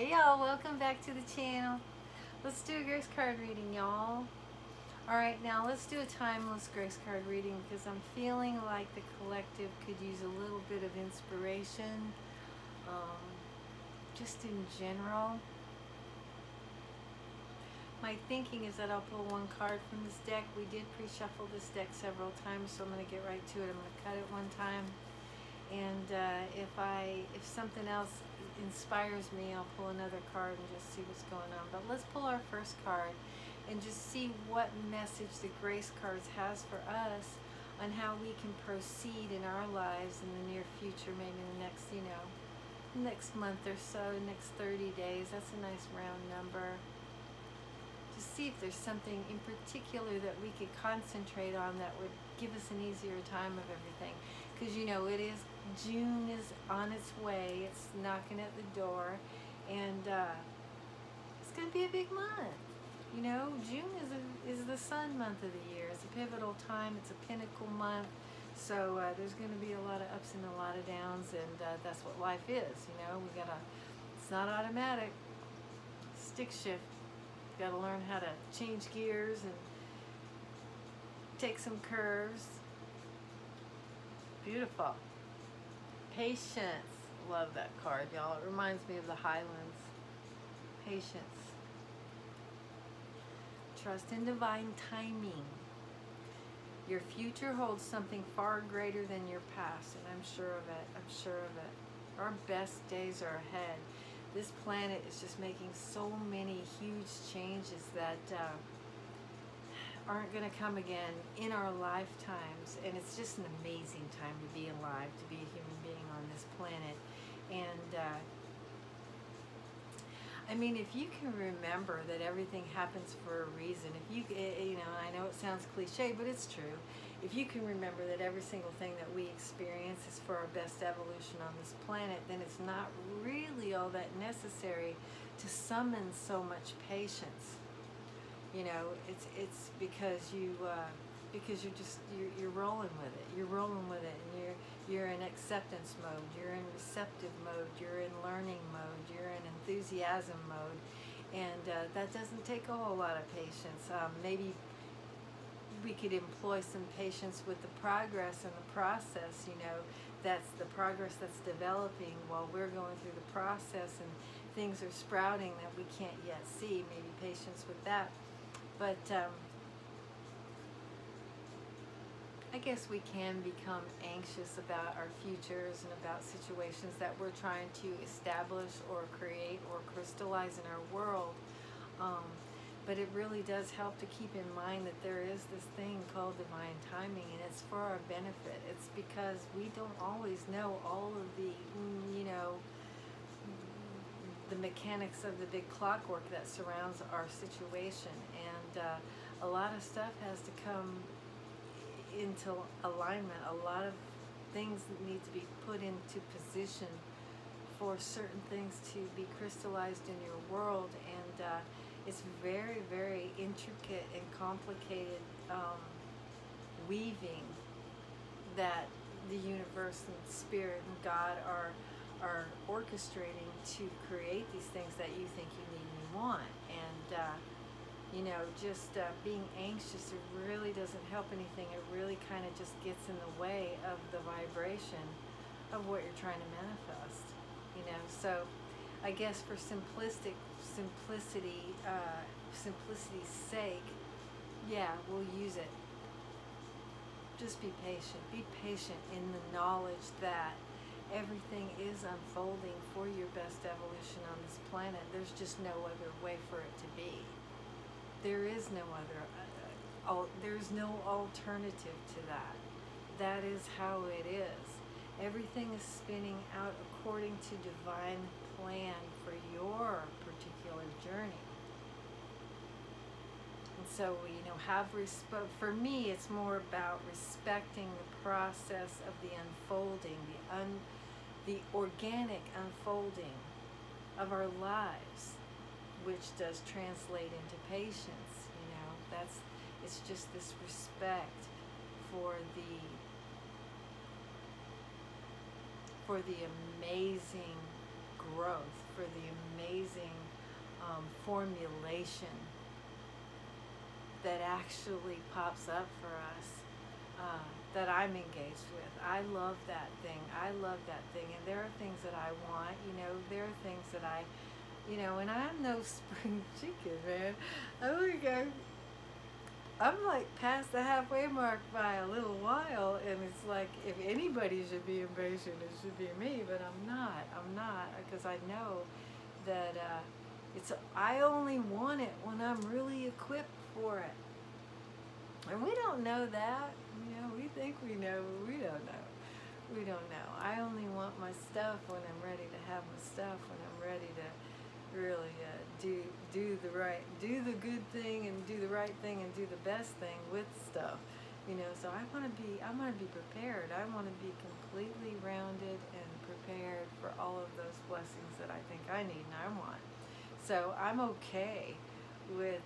Hey y'all, welcome back to the channel. Let's do a grace card reading, y'all. Alright, now let's do a timeless grace card reading because I'm feeling like the collective could use a little bit of inspiration, just in general. My thinking is that I'll pull one card from this deck. We did pre-shuffle this deck several times, so I'm going to get right to it. I'm going to cut it one time. And if something else inspires me, I'll pull another card and just see what's going on. But let's pull our first card and just see what message the Grace cards has for us on how we can proceed in our lives in the near future, maybe in the next, next month or so, next 30 days. That's a nice round number. Just see if there's something in particular that we could concentrate on that would give us an easier time of everything. Because June is on its way, it's knocking at the door, and it's going to be a big month. June is the sun month of the year. It's a pivotal time, it's a pinnacle month, so there's going to be a lot of ups and a lot of downs, and that's what life is. It's not automatic, stick shift. Got to learn how to change gears and take some curves. Beautiful. Patience. Love that card, y'all. It reminds me of the Highlands. Patience. Trust in divine timing. Your future holds something far greater than your past, and I'm sure of it. I'm sure of it. Our best days are ahead. This planet is just making so many huge changes that aren't going to come again in our lifetimes, and it's just an amazing time to be alive, to be a human being on this planet. And if you can remember that everything happens for a reason, if you, I know it sounds cliche, but it's true. If you can remember that every single thing that we experience is for our best evolution on this planet, then it's not really all that necessary to summon so much patience. It's because you're rolling with it. You're rolling with it, and you're in acceptance mode. You're in receptive mode. You're in learning mode. You're in enthusiasm mode, and that doesn't take a whole lot of patience. Maybe we could employ some patience with the progress and the process. That's the progress that's developing while we're going through the process, and things are sprouting that we can't yet see. Maybe patience with that. But I guess we can become anxious about our futures and about situations that we're trying to establish or create or crystallize in our world. But it really does help to keep in mind that there is this thing called divine timing, and it's for our benefit. It's because we don't always know all of the mechanics of the big clockwork that surrounds our situation, and a lot of stuff has to come into alignment. A lot of things need to be put into position for certain things to be crystallized in your world, and it's very, very intricate and complicated weaving that the universe and spirit and God are orchestrating to create these things that you think you need and you want. And just being anxious, it really doesn't help anything. It really kind of just gets in the way of the vibration of what you're trying to manifest. So I guess for simplicity's sake, yeah, we'll use it. Just be patient. Be patient in the knowledge that everything is unfolding for your best evolution on this planet. There's just no other way for it to be. There is no other, there's no alternative to that. That is how it is. Everything is spinning out according to divine plan for your particular journey. And so, have respect. For me, it's more about respecting the process of the unfolding, the organic unfolding of our lives, which does translate into patience. It's just this respect for the amazing growth, for the amazing formulation that actually pops up for us, that I'm engaged with. I love that thing. I love that thing. And there are things that I want, there are things that and I'm no spring chicken, man. I'm like past the halfway mark by a little while, and it's like, if anybody should be impatient, it should be me, but I'm not, because I know that I only want it when I'm really equipped for it. And we don't know that. We think we know, but we don't know. We don't know. I only want my stuff when I'm ready to have my stuff, when I'm ready to really do the good thing, and do the right thing, and do the best thing with stuff. So I want to be prepared. I want to be completely rounded and prepared for all of those blessings that I think I need and I want. So I'm okay with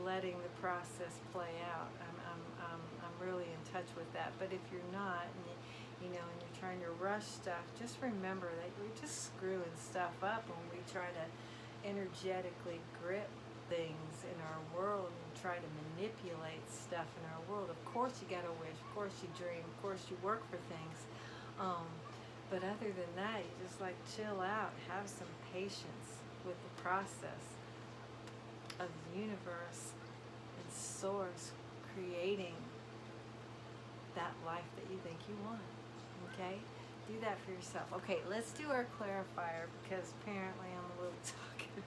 letting the process play out. I'm really in touch with that. But if you're not, and you're trying to rush stuff, just remember that we're just screwing stuff up when we try to energetically grip things in our world and try to manipulate stuff in our world. Of course you gotta wish, of course you dream, of course you work for things. But other than that, you just chill out, have some patience with the process of the universe and source creating that life that you think you want. Okay? Do that for yourself. Okay, let's do our clarifier, because apparently I'm a little talkative.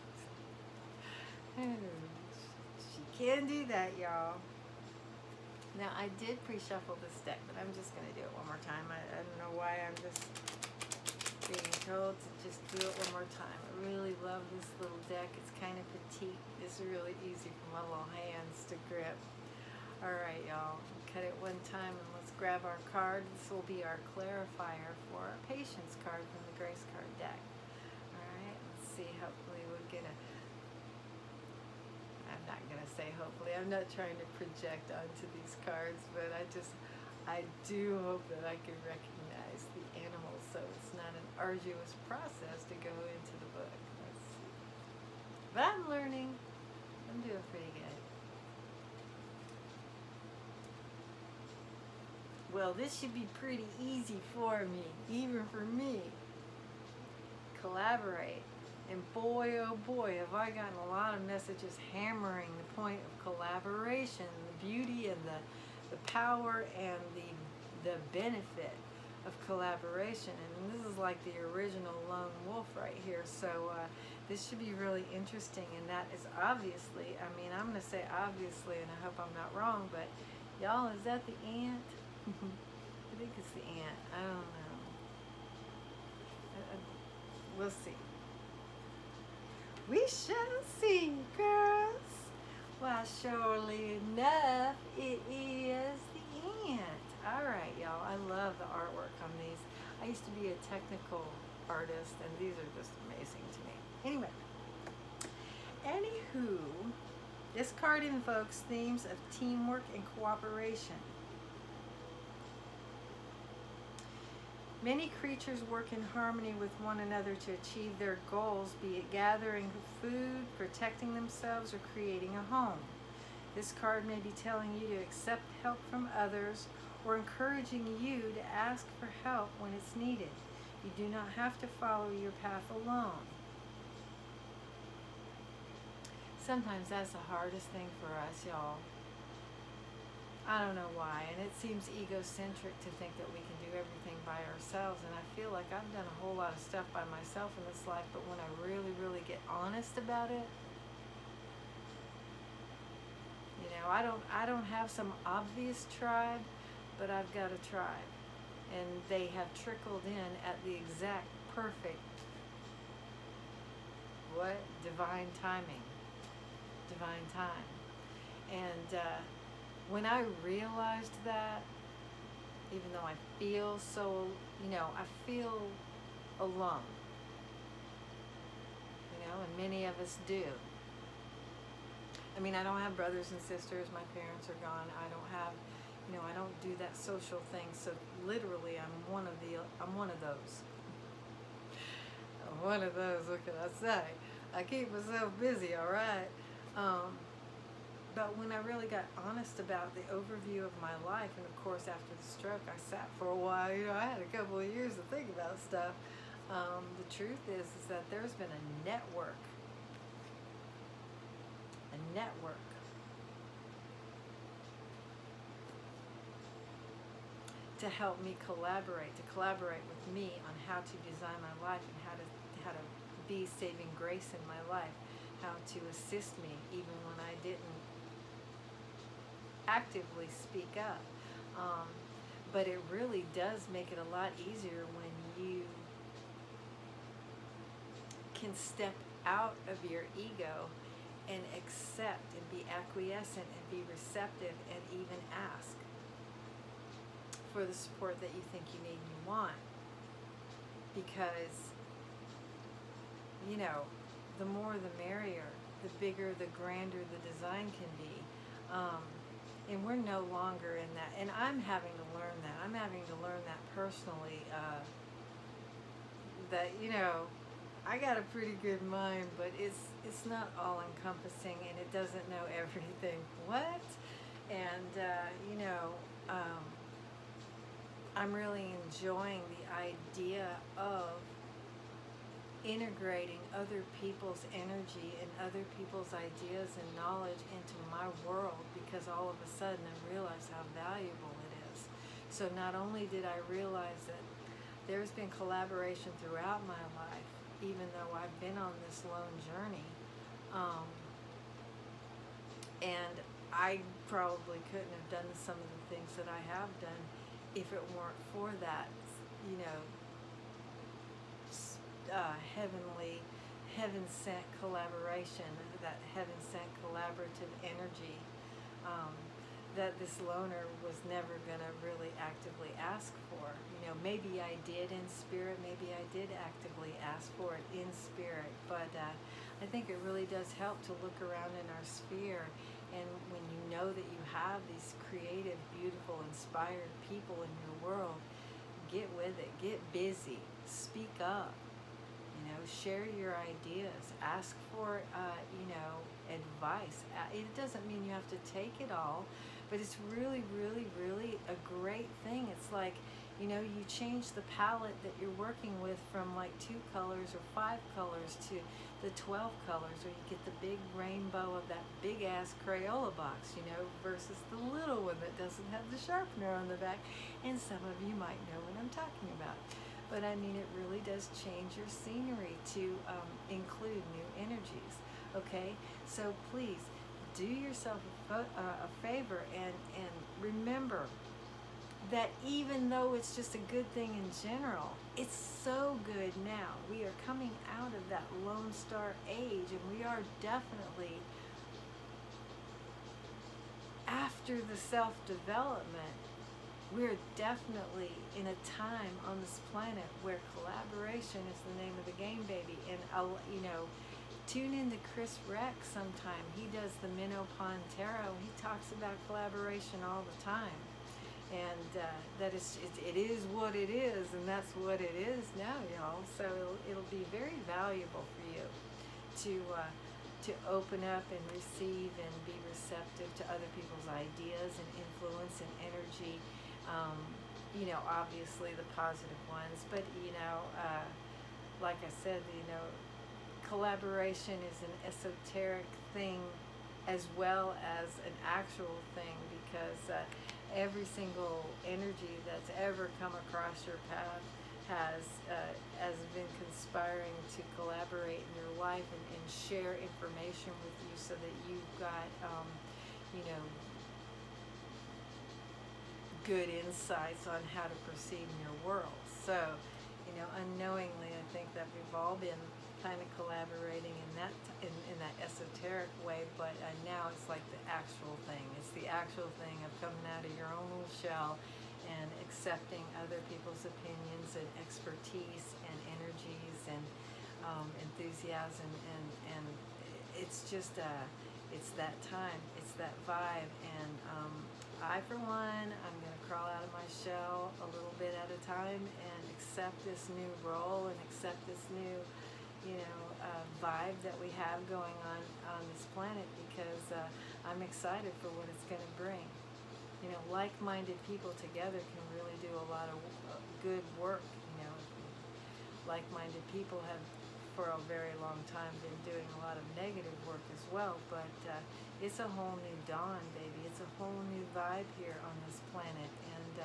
She can do that, y'all. Now, I did pre-shuffle this deck, but I'm just going to do it one more time. I don't know why I'm just being told to just do it one more time. I really love this little deck. It's kind of petite. It's really easy for my little hands to grip. All right, y'all. Cut it one time, and let's grab our card. This will be our clarifier for our patience card from the Grace card deck. All right, let's see. Hopefully we'll get a... I'm not going to say hopefully. I'm not trying to project onto these cards, but I do hope that I can recognize the animals, so it's not an arduous process to go into the book. Let's see. But I'm learning. I'm doing pretty good. Well, this should be pretty easy for me, even for me. Collaborate. And boy, oh boy, have I gotten a lot of messages hammering the point of collaboration, the beauty and the power and the benefit of collaboration. And this is like the original lone wolf right here. So this should be really interesting. And that is obviously, I'm going to say obviously, and I hope I'm not wrong, but y'all, is that the ant? I think it's the ant. I don't know. We'll see. We shall see, girls. Well, surely enough, it is the ant. All right, y'all. I love the artwork on these. I used to be a technical artist, and these are just amazing to me. Anyway. Anywho, this card invokes themes of teamwork and cooperation. Many creatures work in harmony with one another to achieve their goals, be it gathering food, protecting themselves, or creating a home. This card may be telling you to accept help from others or encouraging you to ask for help when it's needed. You do not have to follow your path alone. Sometimes that's the hardest thing for us, y'all. I don't know why, and it seems egocentric to think that we can do everything by ourselves, and I feel like I've done a whole lot of stuff by myself in this life, but when I really, really get honest about it, I don't have some obvious tribe, but I've got a tribe, and they have trickled in at the exact perfect, divine timing, divine time, and when I realized that, even though I feel so, I feel alone, and many of us do. I don't have brothers and sisters. My parents are gone. I don't have, I don't do that social thing. So literally, I'm one of those. One of those, what can I say? I keep myself busy, all right? Um, but when I really got honest about the overview of my life, and of course after the stroke, I sat for a while. I had a couple of years to think about stuff. The truth is that there's been a network to help me to collaborate with me on how to design my life and how to be saving grace in my life, how to assist me even when I didn't actively speak up. Um, but it really does make it a lot easier when you can step out of your ego and accept and be acquiescent and be receptive and even ask for the support that you think you need and you want. Because, the more the merrier, the bigger, the grander the design can be. And we're no longer in that. And I'm having to learn that. I'm having to learn that personally. That, I got a pretty good mind, but it's not all encompassing and it doesn't know everything. What? And, I'm really enjoying the idea of integrating other people's energy and other people's ideas and knowledge into my world, because all of a sudden I realize how valuable it is. So not only did I realize that there's been collaboration throughout my life, even though I've been on this lone journey, and I probably couldn't have done some of the things that I have done if it weren't for that, heaven-sent collaboration, that heaven-sent collaborative energy, that this loner was never going to really actively ask for. Maybe I did in spirit, maybe I did actively ask for it in spirit, but I think it really does help to look around in our sphere, and when you know that you have these creative, beautiful, inspired people in your world, get with it, get busy, speak up, share your ideas, ask for, advice. It doesn't mean you have to take it all, but it's really, really, really a great thing. It's like, you change the palette that you're working with from like 2 colors or 5 colors to the 12 colors, or you get the big rainbow of that big ass Crayola box, versus the little one that doesn't have the sharpener on the back. And some of you might know what I'm talking about. But I mean, it really does change your scenery to include new energies. Okay, so please do yourself a favor and remember that even though it's just a good thing in general, it's so good now. We are coming out of that Lone Star age, and we are definitely after the self-development. We're definitely in a time on this planet where collaboration is the name of the game, baby. And tune in to Chris Reck sometime. He does the Minnow Pond Tarot. He talks about collaboration all the time. And that it is what it is, and that's what it is now, y'all. So it'll be very valuable for you to open up and receive and be receptive to other people's ideas and influence and energy. Obviously the positive ones, but like I said, collaboration is an esoteric thing as well as an actual thing, because every single energy that's ever come across your path has been conspiring to collaborate in your life and share information with you, so that you've got good insights on how to proceed in your world. So, unknowingly, I think that we've all been kind of collaborating in that esoteric way, but now it's like the actual thing. It's the actual thing of coming out of your own little shell and accepting other people's opinions and expertise and energies and enthusiasm, and it's just it's that time, it's that vibe, and I, for one, I'm going to crawl out of my shell a little bit at a time and accept this new role and accept this new, vibe that we have going on this planet, because I'm excited for what it's going to bring. Like-minded people together can really do a lot of good work. Like-minded people have, for a very long time, been doing a lot of negative work as well, but it's a whole new dawn, baby. It's a whole new vibe here on this planet, and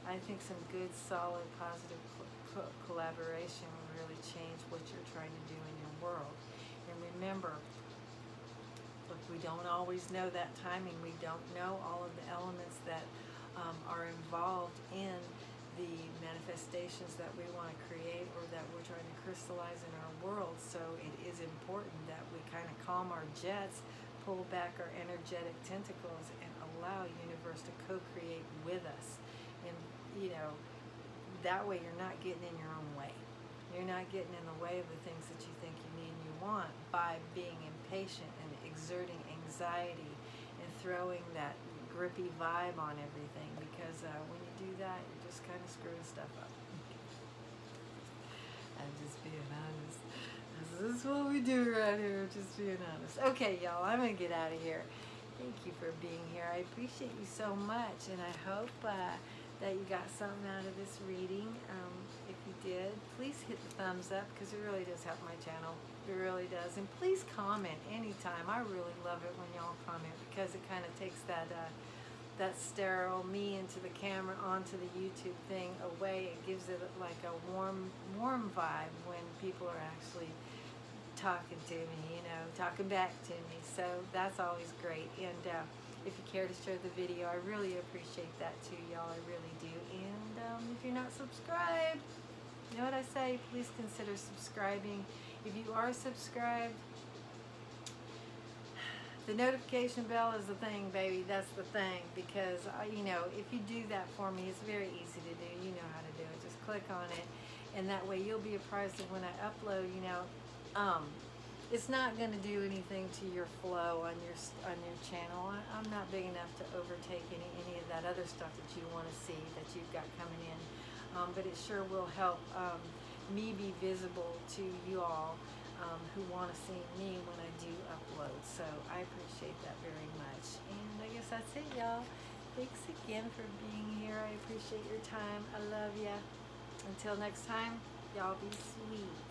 I think some good, solid, positive collaboration will really change what you're trying to do in your world. And remember, look, we don't always know that timing. We don't know all of the elements that are involved in the manifestations that we want to create or that we're trying to crystallize in our world. So it is important that we kind of calm our jets, pull back our energetic tentacles, and allow universe to co-create with us. And that way you're not getting in your own way. You're not getting in the way of the things that you think you need and you want by being impatient and exerting anxiety and throwing that grippy vibe on everything, because when you do that, you're just kind of screwing stuff up. I'm just being honest. This is what we do right here, just being honest. Okay, y'all, I'm going to get out of here. Thank you for being here. I appreciate you so much, and I hope that you got something out of this reading. If you did, please hit the thumbs up, because it really does help my channel. It really does. And please comment anytime. I really love it when y'all comment, because it kind of takes that sterile me into the camera onto the YouTube thing away. It gives it like a warm vibe when people are actually talking to me, talking back to me. So that's always great. And if you care to share the video, I really appreciate that too, y'all. I really do. And if you're not subscribed, you know what I say? Please consider subscribing. If you are subscribed, the notification bell is the thing, baby. That's the thing. Because, if you do that for me, it's very easy to do. You know how to do it. Just click on it. And that way you'll be apprised of when I upload, it's not going to do anything to your flow on your channel. I'm not big enough to overtake any of that other stuff that you want to see that you've got coming in. But it sure will help me be visible to you all who want to see me when I do upload. So I appreciate that very much. And I guess that's it, y'all. Thanks again for being here. I appreciate your time. I love ya. Until next time, y'all be sweet.